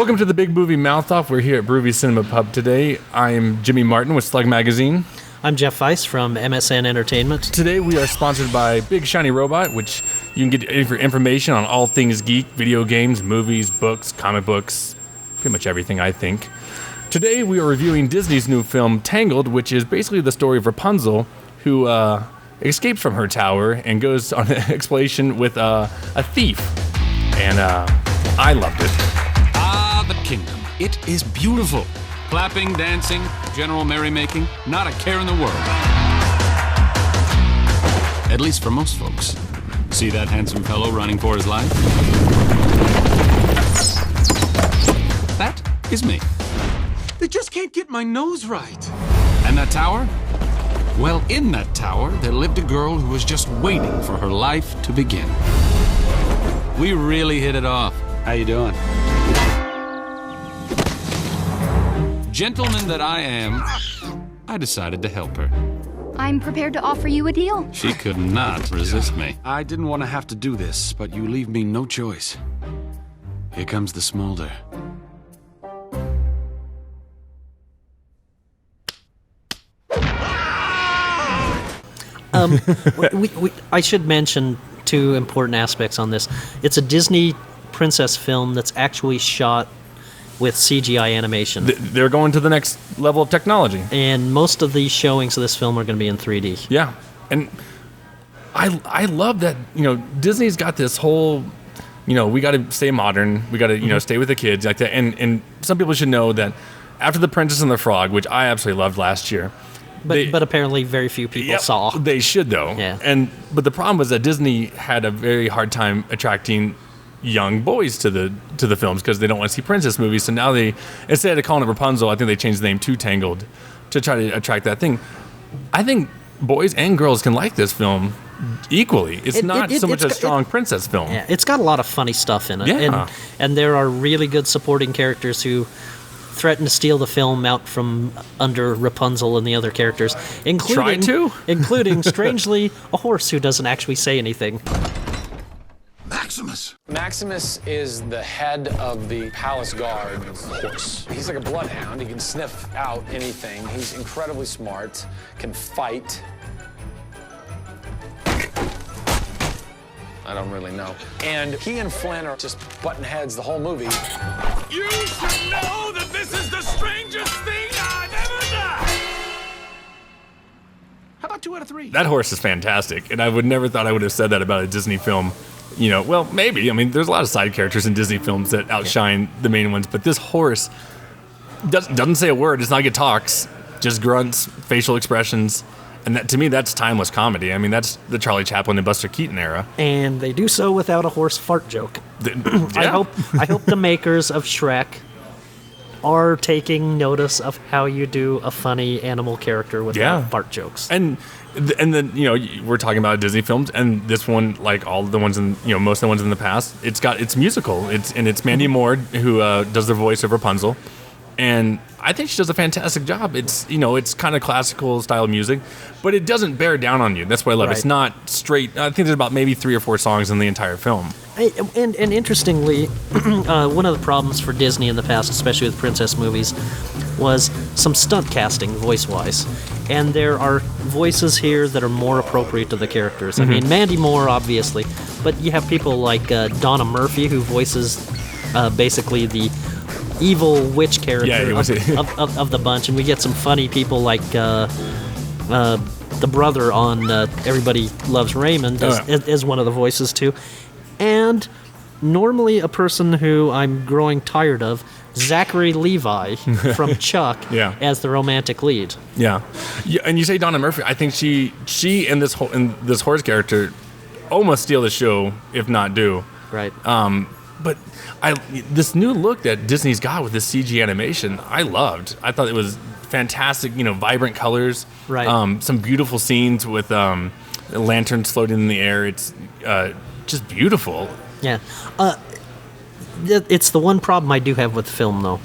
Welcome to the Big Movie Mouth Off. We're here at Broovy Cinema Pub today. I'm Jimmy Martin with SLUG Magazine. I'm Jeff Weiss from MSN Entertainment. Today we are sponsored by Big Shiny Robot, which you can get information on all things geek, video games, movies, books, comic books, pretty much everything, I think. Today we are reviewing Disney's new film, Tangled, which is basically the story of Rapunzel, who escapes from her tower and goes on an exploration with a thief. And I loved it. The kingdom. It is beautiful. Clapping, dancing, general merrymaking, not a care in the world. At least for most folks. See that handsome fellow running for his life? That is me. They just can't get my nose right. And that tower? Well, in that tower, there lived a girl who was just waiting for her life to begin. We really hit it off. How you doing? Gentleman that I am, I decided to help her. I'm prepared to offer you a deal. She could not resist me. I didn't want to have to do this, but you leave me no choice. Here comes the smolder. I should mention two important aspects on this. It's a Disney princess film that's actually shot with CGI animation. They're going to the next level of technology. And most of the showings of this film are going to be in 3D. Yeah. And I love that, Disney's got this whole, we got to stay modern. We got to, stay with the kids like that. And some people should know that after The Princess and the Frog, which I absolutely loved last year. But apparently very few people saw. They should, though. Yeah. But the problem was that Disney had a very hard time attracting young boys to the films because they don't want to see princess movies. So now they, instead of calling it Rapunzel, I think they changed the name to Tangled to try to attract that thing. I think boys and girls can like this film equally. It's not so much a strong princess film. Yeah, it's got a lot of funny stuff in it. Yeah. And there are really good supporting characters who threaten to steal the film out from under Rapunzel and the other characters, including strangely a horse who doesn't actually say anything. Maximus. Maximus is the head of the palace guard horse. He's like a bloodhound. He can sniff out anything. He's incredibly smart, can fight. I don't really know. And he and Flynn are just butting heads the whole movie. You should know that this is the strangest thing I've ever done! How about 2 out of 3? That horse is fantastic, and I would never thought I would have said that about a Disney film. Well, maybe. I mean, there's a lot of side characters in Disney films that outshine the main ones, but this horse doesn't say a word. It's not like it talks, just grunts, facial expressions, and that, to me, that's timeless comedy. I mean, that's the Charlie Chaplin and Buster Keaton era. And they do so without a horse fart joke. Yeah. I hope the makers of Shrek are taking notice of how you do a funny animal character without fart jokes. And then we're talking about Disney films, and this one, like all the ones in most of the ones in the past, it's musical. It's Mandy Moore who does the voice of Rapunzel, and I think she does a fantastic job. It's kind of classical style music, but it doesn't bear down on you. That's what I love. Right. It's not straight. I think there's about maybe 3 or 4 songs in the entire film. And interestingly, one of the problems for Disney in the past, especially with princess movies, was some stunt casting voice-wise. And there are voices here that are more appropriate to the characters. I mean, Mandy Moore, obviously, but you have people like Donna Murphy, who voices basically the evil witch character of the bunch. And we get some funny people like the brother on Everybody Loves Raymond as one of the voices, too. And normally a person who I'm growing tired of, Zachary Levi from Chuck as the romantic lead. Yeah, and you say Donna Murphy. I think she and this horse character almost steal the show, if not do. Right. But this new look that Disney's got with this CG animation, I loved. I thought it was fantastic. Vibrant colors. Right. Some beautiful scenes with lanterns floating in the air. It's just beautiful. Yeah. It's the one problem I do have with the film, though.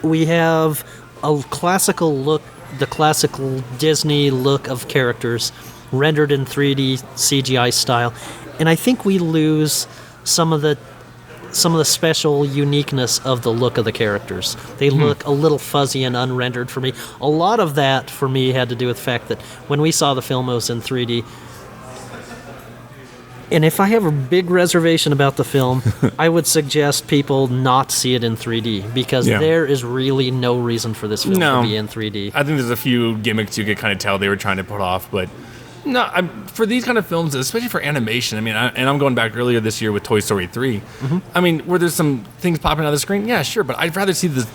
We have a classical look, the classical Disney look of characters rendered in 3D CGI style, and I think we lose some of the some of the special uniqueness of the look of the characters. They look a little fuzzy and unrendered for me. A lot of that, for me, had to do with the fact that when we saw the film, it was in 3D. And if I have a big reservation about the film, I would suggest people not see it in 3D, because there is really no reason for this film to be in 3D. I think there's a few gimmicks you could kind of tell they were trying to put off, but no, for these kind of films, especially for animation, I mean, and I'm going back earlier this year with Toy Story 3. I mean, where there's some things popping out of the screen, yeah, sure, but I'd rather see the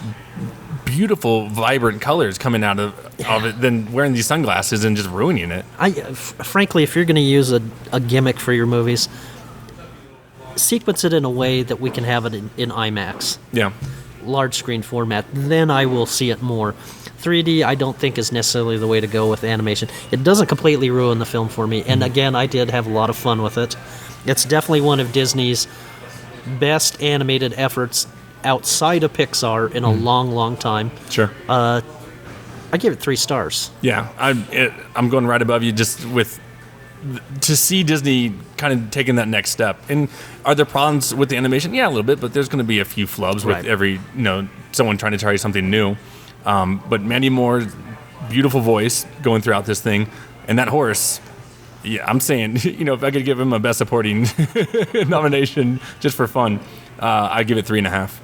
beautiful, vibrant colors coming out of it than wearing these sunglasses and just ruining it. Frankly, if you're going to use a gimmick for your movies, sequence it in a way that we can have it in IMAX. Yeah. Large screen format. Then I will see it more. 3D, I don't think, is necessarily the way to go with animation. It doesn't completely ruin the film for me. And again, I did have a lot of fun with it. It's definitely one of Disney's best animated efforts outside of Pixar in a long, long time. Sure. I give it 3 stars. Yeah, I'm going right above you just with to see Disney kind of taking that next step. And are there problems with the animation? Yeah, a little bit, but there's going to be a few flubs with every, someone trying to try something new. But Mandy Moore's beautiful voice going throughout this thing, and that horse, yeah, I'm saying, if I could give him a Best Supporting nomination just for fun, I'd give it 3.5.